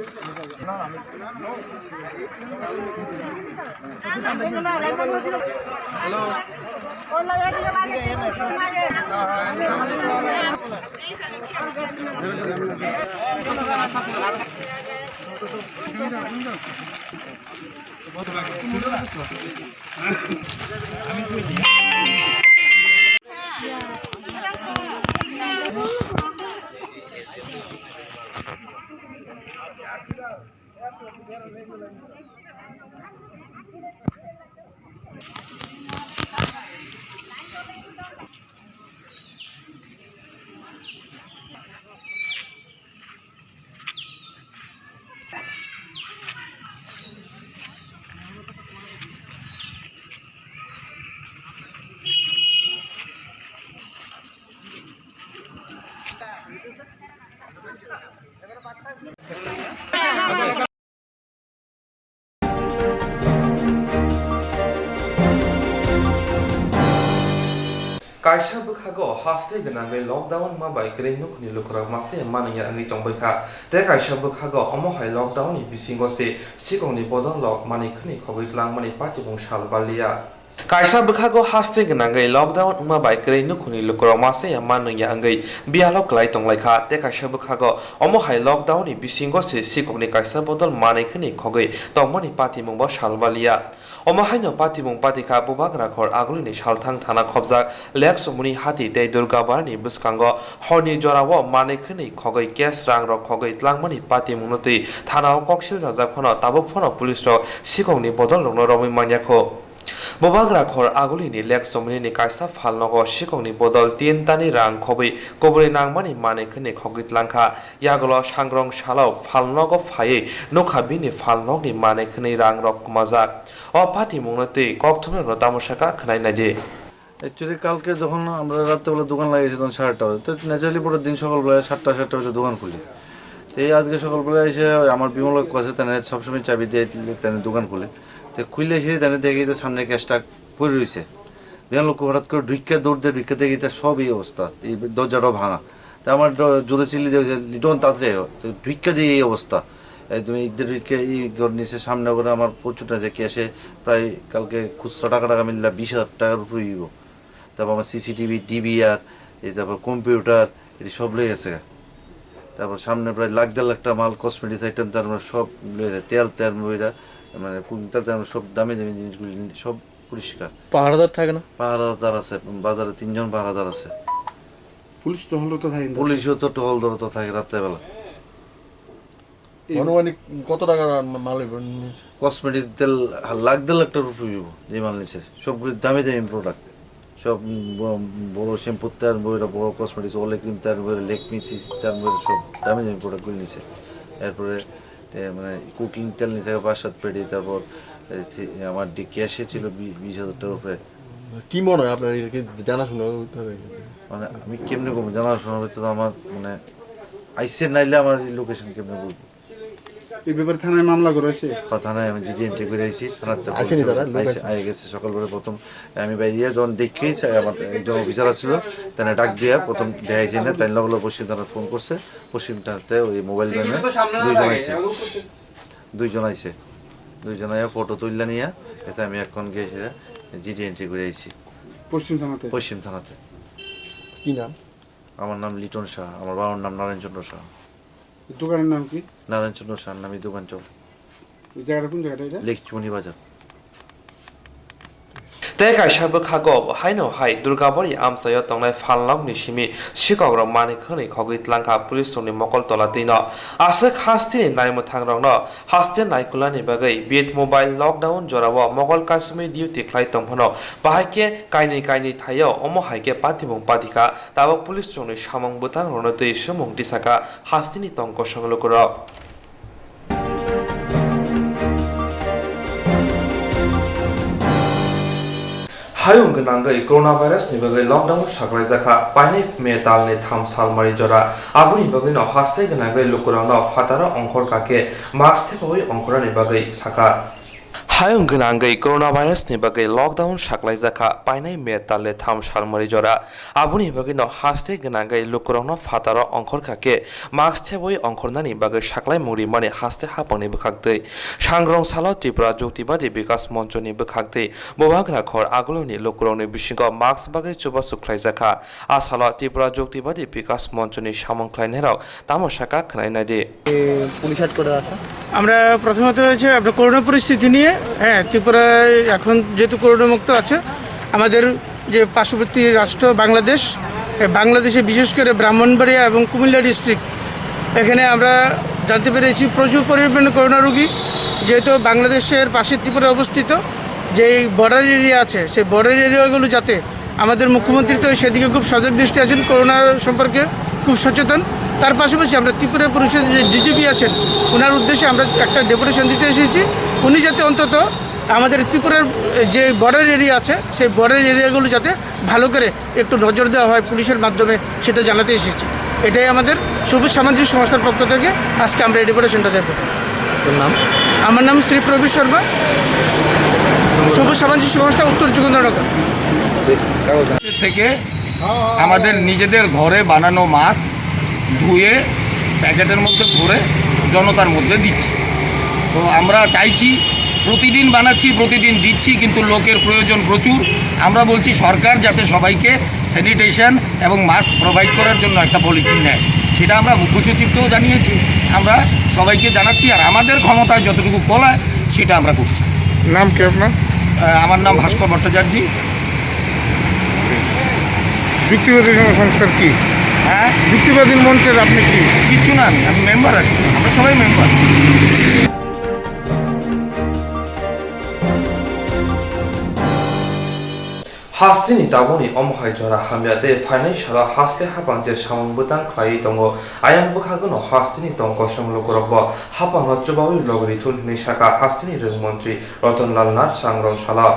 Kaisa bukhago haste gana be lockdown ma bai kre nuk ni lukra mase mananya angi tongbai kha te kaisa bukhago omo hai lockdown ni bisingo se sikong ni bodon lok mani khni khogoi tlang mani pati bong sal balia kaisa bukhago haste gana ngai lockdown ma bai kre nuk ni lukra mase mananya angi bialo klai tonglai kha te kaisa bukhago omo hai lockdown ni bisingo se sikong ni kaisa bodol mani khni khogoi tongmani pati bong bo sal balia Omahaino pati mong pati ka bubagra khor aguli ni salthang thana khobjak lek sumuni hati dei durgabar ni buskango horni jorawo mane khini khogoi kes rang rok khogoi tlangmani pati mong notui thanao koksil jajak phono tabuk phono police ro sikong ni bodol rongno romi manyakho Bubagra khor aguli ni lek sumuni ni kaisa phalnogo sikong ni bodol tin tani rang khoboi kobri nangmani mane khini khogoi tlangkha yagolo sangrong salau phalnogo phai nokha bini phalnog ni mane khini rang rok kumajak O party monate Koktwma Tamosaka Kanainaje. Actually, কালকে যখন আমরা রাত্রেবেলা দোকান লাগিয়েছি তখন 7টা তো naturally পুরো দিন সকালবেলা 7টা বাজে দোকান খুলি তো এই আজকে সকালবেলা এসে আমার বিমলক কাছে তানে সবসময় চাবি দিয়ে তানে দোকান খুলে তো খুলে এসে তানে দেখি তো সামনে ক্যাশটা পড়ে রয়েছে বিমলক হঠাৎ করে দৌড় দিয়ে ঢুকে দেখি তার সব এই অবস্থা এই দরজাটাও ভাঙা তো আমার জোরে চিল্লি দিয়ে লিটন তাড়াতাড়ি তো ঢুকে দিয়ে এই অবস্থা তুমি ঈদকে এই নিচে সামনে করে আমার প্রচুরটা যে ক্যাশে প্রায় কালকে খুচরা টাকা মিললে 20,000 টাকার উপরে দিব তারপর আমার সিসিটিভি ডিভিআর এই তারপর কম্পিউটার এটি সব লয়ে গেছে তারপর সামনে প্রায় লাখ দেড় লাখ টাকা মাল কসমেটিক্স আইটেম তার সব লয়ে যায় তেল মহিলা মানে কুইন্টাল সব দামি জিনিসগুলি সব পরিষ্কার পাহাড়দার থাকে না পাহাড়দার আছে বাজারে 3 জন পাহাড়দার আছে পুলিশও তো টহলদার তো থাকে রাত্রেবেলা অনুমানিক কত টাকার মাল কসমেটিক্স তেল লাখ দেড় লাখ টাকার উপরে যে মাল নিচ্ছে সবগুলি দামি প্রোডাক্ট সব বড় শ্যাম্পু তার বইটা বড় কসমেটিক্স ওলে ক্রিম তার বই লেকমিসি তার বই সব দামি প্রোডাক্টগুলি নিচ্ছে এরপরে মানে কুকিং তেল নিতে 5-7 পেটি তারপর আমার ক্যাশে ছিল 20,000 টাকার উপরে কি মনে হয় আপনার জানাশোনা মানে আমি কেমনে করবো জানাশোনা হয়তো আমার মানে আইসে নাইলে আমার লোকেশন কেমনে করবো এই ব্যাপারে থানায় মামলা করেছে থানায় আমি জিডিএমটি করে আইছি থানাতে আই গেছে সকালবেলা প্রথম আমি বাইরে যখন দেখেই আমার একজন অফিসার আসছিল তাই ডাক দিয়া প্রথম দেখাইছি না তাই লগলো পশ্চিম থানা ফোন করছে পশ্চিম থানাতে ওই মোবাইল ম্যানে দুইজন আইয়া ফটো তুললা নিয়ে এতে আমি এখন গিয়ে জিডিএমটি করে আইছি পশ্চিম থানাতে কি নাম আমার নাম লিটন শাহ আমার বাবার নাম নারায়ণচন্দ্র শাহ দোকানের নাম কি নারায়ণচন্দ্র শাহ নামই দোকান চল এই জায়গাটা কোন জায়গাটা এটা লেকচুনি বাজার Te kaisa bukhago haino hai Durgabari amsayo tongnai phalnog ni simi sikogrok mani khoni khogoi tlangkha police ni mokol tola tino asek hasti naimo thangrokno haste naikulani bagai bit mobile lockdown jorawo mokol kasumi duty khlai tongphono bahaike kaini thayo omo haike patibong patika tabo police ni samong butang rono tei sumong tisaka hastini tongko songlokoro Hayung genanggai coronavirus ni bagai lockdown sakrai jaka paine metal ni tham salmari jora abuni bagai no haste genanggai lukurang no fatara ongkor kake mask thekoi ongkora ni bagai saka हायुं गोनांगै corona भाइरासनि बागै lockdown साग्लायजाखा पाइनाय मे ताले थाम सालमरि जरा आबुनि बागै न हास्ते गोनांगै लुकुरावनो फातारो अंखरखाके mask थेबoi अंखरनानि बागै साग्लाय मुरि माने हास्ते हापांनि बखागदै सांग्रं सालो त्रिपुरा जुक्तिबादि विकास मन्चनि बखागदै बबाग्रा खर आगुलनि लुकुरावनि बिसिंग मास्क बागै चुबा सुख्लायजाखा आसालो त्रिपुरा जुक्तिबादि विकास मन्चनि सामंख्लायनायाव तामसाका खोनायनायदि পুলিশ হাট করে আসা আমরা প্রথমত হচ্ছে আপনার করোনা পরিস্থিতি নিয়ে হ্যাঁ ত্রিপুরায় এখন যেহেতু করোনা মুক্ত আছে আমাদের যে পার্শ্ববর্তী রাষ্ট্র বাংলাদেশ বাংলাদেশে বিশেষ করে ব্রাহ্মণবাড়িয়া এবং কুমিল্লা ডিস্ট্রিক্ট এখানে আমরা জানতে পেরেছি প্রচুর পরিমাণে করোনা রোগী যেহেতু বাংলাদেশের পাশে ত্রিপুরা অবস্থিত যে বর্ডার এরিয়া আছে সেই বর্ডার এরিয়াগুলো যাতে আমাদের মুখ্যমন্ত্রী তো সেদিকে খুব সজাগ দৃষ্টি আছেন করোনা সম্পর্কে খুব সচেতন তার পাশাপাশি আমরা ত্রিপুরা পরিষদের যে ডিজিপি আছেন ওনার উদ্দেশ্যে আমরা একটা ডেপুটেশন দিতে এসেছি উনি যাতে অন্তত আমাদের ত্রিপুরার যে বর্ডার এরিয়া আছে সেই বর্ডার এরিয়াগুলো যাতে ভালো করে একটু নজর দেওয়া হয় পুলিশের মাধ্যমে সেটা জানাতে এসেছি এটাই আমাদের সবুজ সামাজিক সংস্থার পক্ষ থেকে আজকে আমরা এই ডেপুটেশনটা দেব নাম আমার নাম শ্রী প্রবীর শর্মা সবুজ সামাজিক সংস্থা উত্তর যুগেন্দ্রনগর থেকে আমাদের নিজেদের ঘরে বানানো মাস্ক ধুয়ে প্যাকেটের মধ্যে ভরে জনতার মধ্যে দিচ্ছি তো আমরা চাইছি প্রতিদিন বানাচ্ছি প্রতিদিন দিচ্ছি কিন্তু লোকের প্রয়োজন প্রচুর আমরা বলছি সরকার যাতে সবাইকে স্যানিটেশন এবং মাস্ক প্রোভাইড করার জন্য একটা পলিসি নেয় সেটা আমরা মুখ্য সচিবকেও জানিয়েছি আমরা সবাইকে জানাচ্ছি আর আমাদের ক্ষমতায় যতটুকু কলায় সেটা আমরা করছি নাম কি আপনার আমার নাম ভাস্কর ভট্টাচার্য ব্যক্তিগত সংস্থার কি হ্যাঁ যুক্তিবাদী মঞ্চের আপনি কি কিছু না আমি মেম্বার আছি আমরা সবাই মেম্বার हास्तिनि दाबोनि अमहाय जरा हामयाते फाइनान्सियल हास्ते हाबांजे सामंबुतां ख्लायै दङ आयां बखागोन हास्तिनि दंग संलुकरब हाबां चुबावि लगरि थुननि साका हास्तिनि रोंमन्त्रि रतनलाल नाथ सांग्रं साला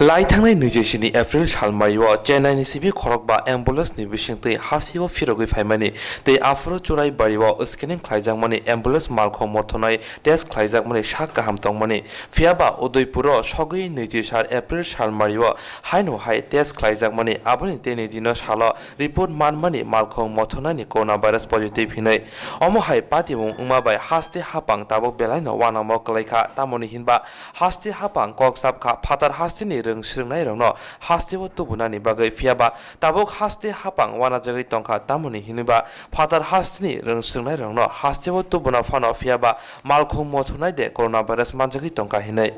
लाइथांनाय 27 एप्रिल सालमारियाव चेन्नाइनि सिबि खरकबा एम्बुलेन्सनि बिसिंतै हासियाव फिरगै फाइमानि तै आफरो चुराय बारियाव स्केनिं ख्लायजांमानि एम्बुलेन्स मालखौ मथनाय टेस्ट ख्लायजांमानि साक गाहाम दंमानि फियाबा उदयपुर सगै 24 एप्रिल सालमारियाव हाइनो हाइ टेस्ट ख्लायजांमानि आबनि तेनि दिन साल रिपोर्ट मानमानि मालखौ मथनायनि कोरोना भाइरास पजिटिभ हिनै अमहाय पातिमुं उमाबाय हास्ते हापां ताबक बेलायनो वानामो कलायखा तामनि हिनबा हास्ते हापां ककसाबखा फातार हास्तेनि रोंस्रोंनाय रंनो हास्तेव तुबुनानि बागै फियाबा ताबक हास्ते हापां वाना जगै तंखा तामनि हिनबा फातार हास्तेनि रोंस्रोंनाय रंनो हास्तेव तुबुना फानो फियाबा मालखौ मथनाय दे कोरोना भाइरास मानजगै तंखा हिनै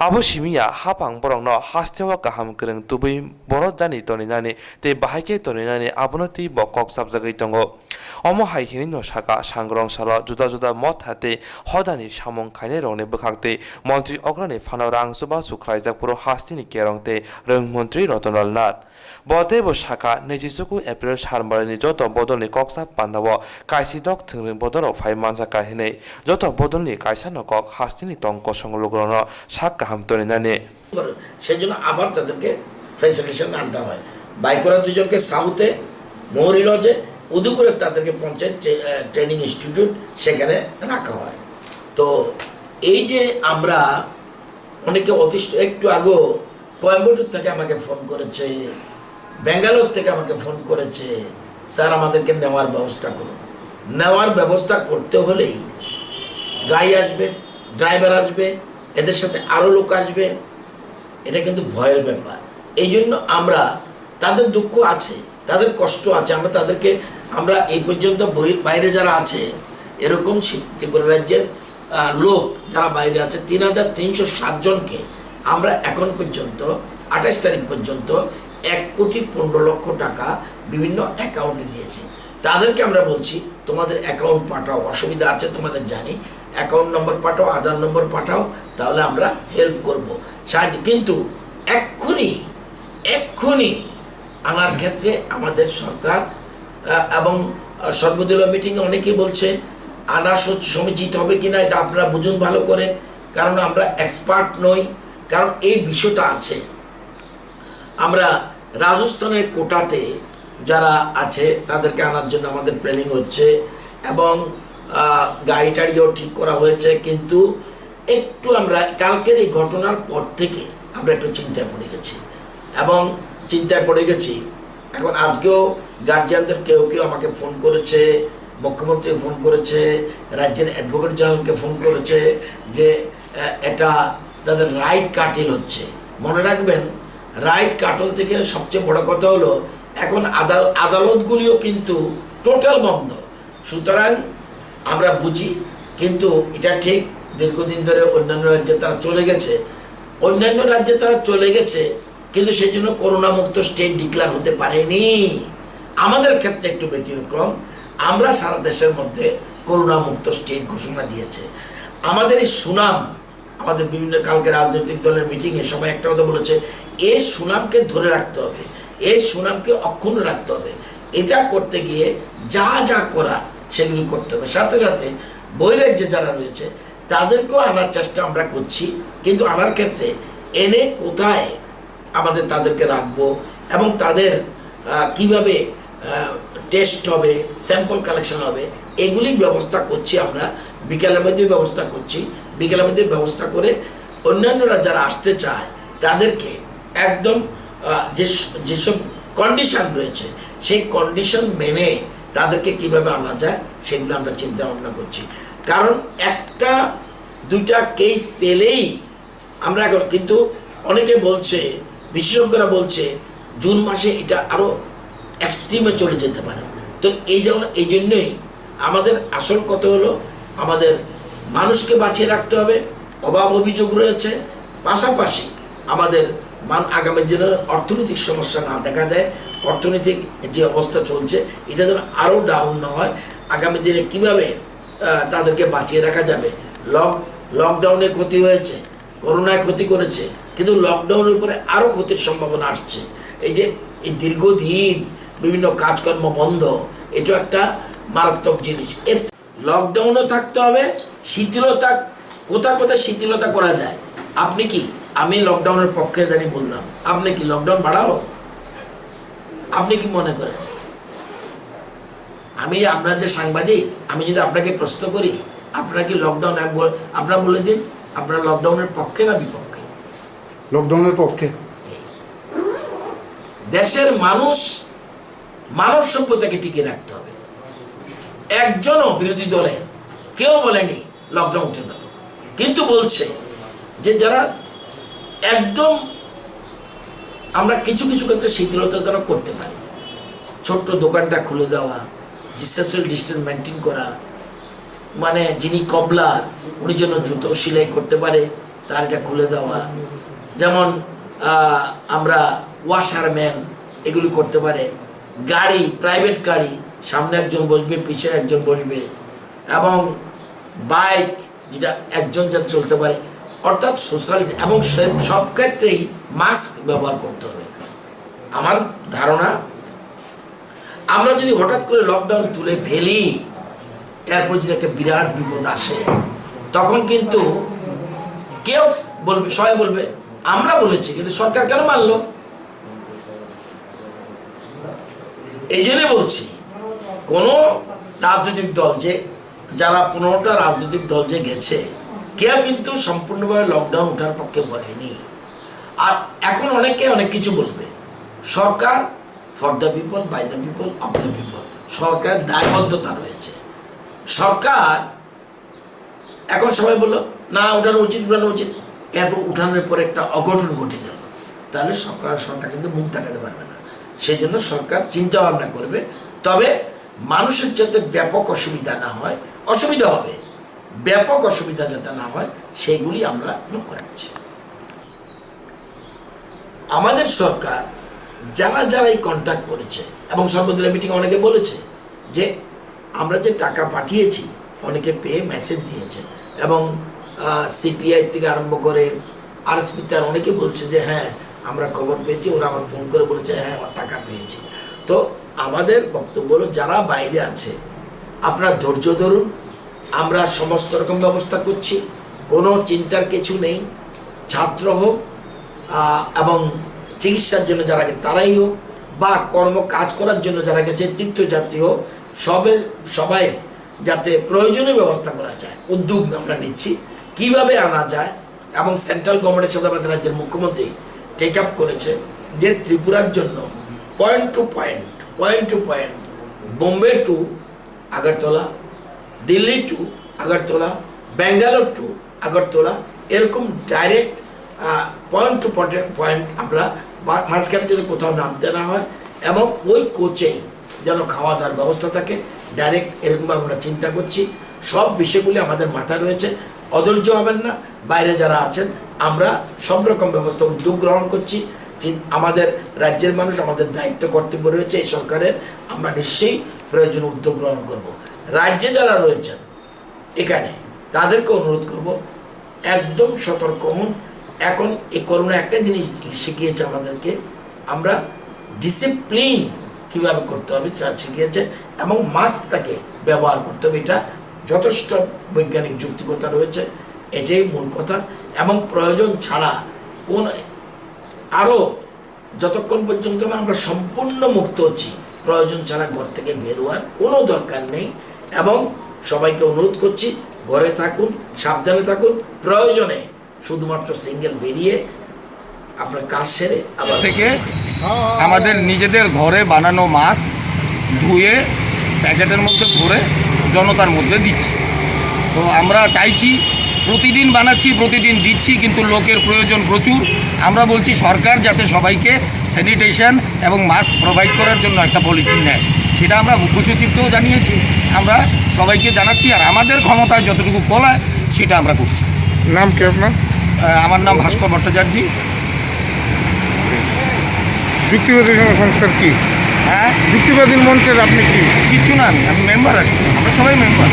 आबो सिमिया हापां बरंनो हास्तेव गाहाम गोरों तुबै बर जानि तनिनानि ते बाहायके तनिनानि आबनो ति बकक साबजगै तंगो अमहाय हिनिनो साका सांग्रं साल जुदा जुदा मत हाते हदानि सामं खायनाय रंने बखागते मन्त्रि अग्रनि फानो रां सुबा सुख्लायजाक पुरो हास्तिनि केरंते रोंमन्त्रि रतनलाल नाथ बतेबो साका 29 एप्रिल सालमारिनि जत बदलनि कक्सा पान्दाव काइसिदक थोंरों बदल फाइ मानसा काहिनै जत बदलनि काइसानो कक हास्तिनि तंक संलग्न साक गाहाम तनिनानि সেজন্য আবার তাদেরকে ফ্যাসিলিটেশন আনতে হয় বাইকরা দুজনকে সাউথে মোহরি লজে উদয়পুরে তাদেরকে পঞ্চায়েত ট্রেনিং ইনস্টিটিউট সেখানে রাখা হয় তো এই যে আমরা অনেকে অতিষ্ঠ একটু আগে কোয়েম্বাটুর থেকে আমাকে ফোন করেছে ব্যাঙ্গালোর থেকে আমাকে ফোন করেছে স্যার আমাদেরকে নেওয়ার ব্যবস্থা করুন নেওয়ার ব্যবস্থা করতে হলেই গাড়ি আসবে ড্রাইভার আসবে এদের সাথে আরও লোক আসবে এটা কিন্তু ভয়ের ব্যাপার এই জন্য আমরা তাদের দুঃখ আছে তাদের কষ্ট আছে আমরা তাদেরকে আমরা এই পর্যন্ত বাইরে যারা আছে এরকম ত্রিপুরা রাজ্যের লোক যারা বাইরে আছে 3307 জনকে আমরা এখন পর্যন্ত 28 তারিখ পর্যন্ত 1,15,00,000 টাকা বিভিন্ন অ্যাকাউন্টে দিয়েছি তাদেরকে আমরা বলছি তোমাদের অ্যাকাউন্ট পাঠাও অসুবিধা আছে তোমাদের জানি অ্যাকাউন্ট নম্বর পাঠাও আধার নম্বর পাঠাও তাহলে আমরা হেল্প করব সাহায্য কিন্তু এক্ষুনি আনার ক্ষেত্রে আমাদের সরকার এবং সর্বদলীয় মিটিংয়ে অনেকেই বলছে আনা সমীচিত হবে কিনা এটা আপনারা বুঝুন ভালো করে কারণ আমরা এক্সপার্ট নই কারণ এই বিষয়টা আছে আমরা রাজস্থানের কোটাতে যারা আছে তাদেরকে আনার জন্য আমাদের প্ল্যানিং হচ্ছে এবং গাড়ি টাড়িও ঠিক করা হয়েছে কিন্তু একটু আমরা কালকের এই ঘটনার পর থেকে আমরা একটু চিন্তায় পড়ে গেছি এবং চিন্তায় পড়ে গেছি। এখন আজকেও গার্জিয়ানদের কেউ কেউ আমাকে ফোন করেছে, মুখ্যমন্ত্রী ফোন করেছে, রাজ্যের অ্যাডভোকেট জেনারেলকে ফোন করেছে যে এটা তাদের রাইট কাটিল হচ্ছে। মনে রাখবেন, রাইট কাটল থেকে সবচেয়ে বড় কথা হলো এখন আদালতগুলিও কিন্তু টোটাল বন্ধ। সুতরাং আমরা বুঝি, কিন্তু এটা ঠিক দীর্ঘদিন ধরে অন্যান্য রাজ্যে তারা চলে গেছে, কিন্তু সেই জন্য করোনা মুক্ত স্টেট ডিক্লেয়ার হতে পারেনি। আমাদের ক্ষেত্রে একটু ব্যতিক্রম, আমরা সারা দেশের মধ্যে করোনা মুক্ত স্টেট ঘোষণা দিয়েছে। আমাদের এই সুনাম, আমাদের বিভিন্ন কালকে রাজনৈতিক দলের মিটিংয়ে সবাই একটা কথা বলেছে, এই সুনামকে ধরে রাখতে হবে, এই সুনামকে অক্ষুণ্ণ রাখতে হবে। এটা করতে গিয়ে যা যা করা সেগুলি করতে হবে। সাথে সাথে বহিরাজ্যে যারা রয়েছে তাদেরকেও আনার চেষ্টা আমরা করছি, কিন্তু আনার ক্ষেত্রে এনে কোথায় আমাদের তাদেরকে রাখবো এবং তাদের কিভাবে টেস্ট হবে, স্যাম্পল কালেকশন হবে, এগুলির ব্যবস্থা করছি আমরা। বিকেলের মধ্যে ব্যবস্থা করে অন্যান্যরা যারা আসতে চায় তাদেরকে একদম যেসব কন্ডিশন রয়েছে সেই কন্ডিশন মেনে তাদেরকে কিভাবে আনা যায় সেগুলো আমরা চিন্তা ভাবনা করছি। কারণ একটা দুইটা কেস পেলেই আমরা এখন, কিন্তু অনেকে বলছে, বিশেষজ্ঞরা বলছে জুন মাসে এটা আরও এক্সট্রিমে চলে যেতে পারে। তো এই জন্যই আমাদের আসল কথা হলো আমাদের মানুষকে বাঁচিয়ে রাখতে হবে। অভাব অভিযোগ রয়েছে, পাশাপাশি আমাদের আগামী দিনে অর্থনৈতিক সমস্যা না দেখা দেয়, অর্থনৈতিক যে অবস্থা চলছে এটা যেন আরও ডাউন না হয়। আগামী দিনে কীভাবে তাদেরকে বাঁচিয়ে রাখা যাবে। লকডাউনে ক্ষতি হয়েছে, করোনায় ক্ষতি করেছে, কিন্তু লকডাউনের উপরে আরও ক্ষতির সম্ভাবনা আসছে। এই যে এই দীর্ঘদিন বিভিন্ন কাজকর্ম বন্ধ, এটা একটা মারাত্মক জিনিস। এর লকডাউনও থাকতে হবে, শিথিলতা কোথায় শিথিলতা করা যায়। আপনি কি, আমি লকডাউনের পক্ষে জানি বললাম, আপনি কি লকডাউন বাড়াও? আপনি কি মনে করেন? আপনার যে সাংবাদিক, আমি যদি আপনাকে প্রশ্ন করি আপনারা কি লকডাউন, আপনারা বলে দিন আপনারা লকডাউনের পক্ষে না বিপক্ষে? লকডাউনের পক্ষে। দেশের মানব সভ্যতাকে টিকিয়ে রাখতে হবে। একজনও বিরোধী দলের কেউ বলেনি লকডাউন উঠে গেল, কিন্তু বলছে যে যারা একদম আমরা কিছু ক্ষেত্রে শিথিলতা দ্বারা করতে পারি। ছোট্ট দোকানটা খুলে দেওয়া, সোশ্যাল ডিস্টেন্স মেনটেন করা, মানে যিনি কবলার উনি যেন জুতো সেলাই করতে পারে তার এটা খুলে দেওয়া, যেমন আমরা ওয়াশারম্যান এগুলি করতে পারে। গাড়ি, প্রাইভেট গাড়ি সামনে একজন বসবে, পিছনে একজন বসবে, এবং বাইক যেটা একজন যাতে চলতে পারে, অর্থাৎ সোশ্যাল, এবং সব ক্ষেত্রেই মাস্ক ব্যবহার করতে হবে। আমার ধারণা আমরা যদি হঠাৎ করে লকডাউন তুলে ফেলি, এরপর যদি একটা বিরাট বিপদ আসে, তখন কিন্তু কেউ বলবে, সবাই বলবে আমরা বলেছি কিন্তু সরকার কেন মানলো। এই জন্যই বলছি, কোনো রাজনৈতিক দল যারা 15টা রাজনৈতিক দল যে গেছে, কেউ কিন্তু সম্পূর্ণভাবে লকডাউন ওঠার পক্ষে বলেনি। আর এখন অনেকে অনেক কিছু বলবে। সরকার for the people, by the people, of the people, সরকারের দায়বদ্ধতা রয়েছে। সরকার এখন সবাই বললো না উঠানো উচিত, এরপর উঠানোর পরে একটা অঘটন ঘটে গেল, তাহলে সরকার কিন্তু মুখ দেখাতে পারবে না। সেই জন্য সরকার চিন্তা ভাবনা করবে, তবে মানুষের যাতে ব্যাপক অসুবিধা না হয়, অসুবিধা হবে, ব্যাপক অসুবিধা যাতে না হয় সেইগুলি আমরা লক্ষ্য রাখছি। আমাদের সরকার যারা এই কন্ট্যাক্ট করেছে, এবং সর্বদলীয় মিটিংয়ে অনেকে বলেছে যে আমরা যে টাকা পাঠিয়েছি, অনেকে পেয়ে মেসেজ দিয়েছে, এবং সিপিআই থেকে আরম্ভ করে আরএসপিতে অনেকে বলছে যে হ্যাঁ আমরা খবর পেয়েছি, ওরা আমার ফোন করে বলেছে হ্যাঁ টাকা পেয়েছি। তো আমাদের বক্তব্য হলো যারা বাইরে আছে আপনারা ধৈর্য ধরুন, আমরা সমস্ত রকম ব্যবস্থা করছি, কোনো চিন্তার কিছু নেই। ছাত্র হোক এবং চিকিৎসার জন্য যারা গেছে তারাই হোক, বা কাজ করার জন্য যারা গেছে, তীর্থযাত্রী হোক, সবাই যাতে প্রয়োজনীয় ব্যবস্থা করা যায় উদ্যোগ আমরা নিচ্ছি। কিভাবে আনা যায়, এবং সেন্ট্রাল গভর্নমেন্টের সাথে আমাদের রাজ্যের মুখ্যমন্ত্রী টেক আপ করেছে যে ত্রিপুরার জন্য point to point Bombay to Agartala, Delhi to Agartala, Bangalore to Agartala, এরকম ডাইরেক্ট পয়েন্ট টু পয়েন্ট আমরা মাঝখানে যদি কোথাও নামতে না হয়, এবং ওই কোচেই যেন খাওয়া দাওয়ার ব্যবস্থা থাকে ডাইরেক্ট, এরকমভাবে আমরা চিন্তা করছি। সব বিষয়গুলি আমাদের মাথায় রয়েছে, অধৈর্য হবেন না। বাইরে যারা আছেন আমরা সব রকম ব্যবস্থা উদ্যোগ গ্রহণ করছি। আমাদের রাজ্যের মানুষ, আমাদের দায়িত্ব কর্তব্য রয়েছে এই সরকারের, আমরা নিশ্চয়ই প্রয়োজনীয় উদ্যোগ গ্রহণ করব। রাজ্যে যারা রয়েছেন এখানে তাদেরকে অনুরোধ করব, একদম সতর্ক হন। এখন এই করোনা একটা জিনিস শিখিয়েছে আমাদেরকে, আমরা ডিসিপ্লিন কীভাবে করতে হবে শিখিয়েছে, এবং মাস্কটাকে ব্যবহার করতে হবে। এটা যথেষ্ট বৈজ্ঞানিক যৌক্তিকতা রয়েছে, এটাই মূল কথা। এবং প্রয়োজন ছাড়া কোন আরও যতক্ষণ পর্যন্ত না আমরা সম্পূর্ণ মুক্ত হচ্ছি, প্রয়োজন ছাড়া ঘর থেকে বের হওয়ার কোনো দরকার নেই। এবং সবাইকে অনুরোধ করছি, ঘরে থাকুন, সাবধানে থাকুন, প্রয়োজনে শুধুমাত্র সিঙ্গেল বেরিয়ে আপনার কাজ সেরে আবার থেকে আমাদের নিজেদের ঘরে বানানো মাস্ক ধুয়ে প্যাকেটের মধ্যে ভরে জনতার মধ্যে দিচ্ছি। তো আমরা চাইছি, প্রতিদিন বানাচ্ছি, প্রতিদিন দিচ্ছি, কিন্তু লোকের প্রয়োজন প্রচুর। আমরা বলছি সরকার যাতে সবাইকে স্যানিটেশন এবং মাস্ক প্রোভাইড করার জন্য একটা পলিসি নেয়, সেটা আমরা মুখ্য সচিবকেও জানিয়েছি, আমরা সবাইকে জানাচ্ছি। আর আমাদের ক্ষমতায় যতটুকু বলায় সেটা আমরা করছি। নাম কি আপনার? আমার নাম ভাস্কর ভট্টাচার্য। যুক্তিবাদী সংস্থার কি? হ্যাঁ, যুক্তিবাদী মঞ্চের আপনি কি? কিছু না, আমি মেম্বার আছি, আমরা সবাই মেম্বার।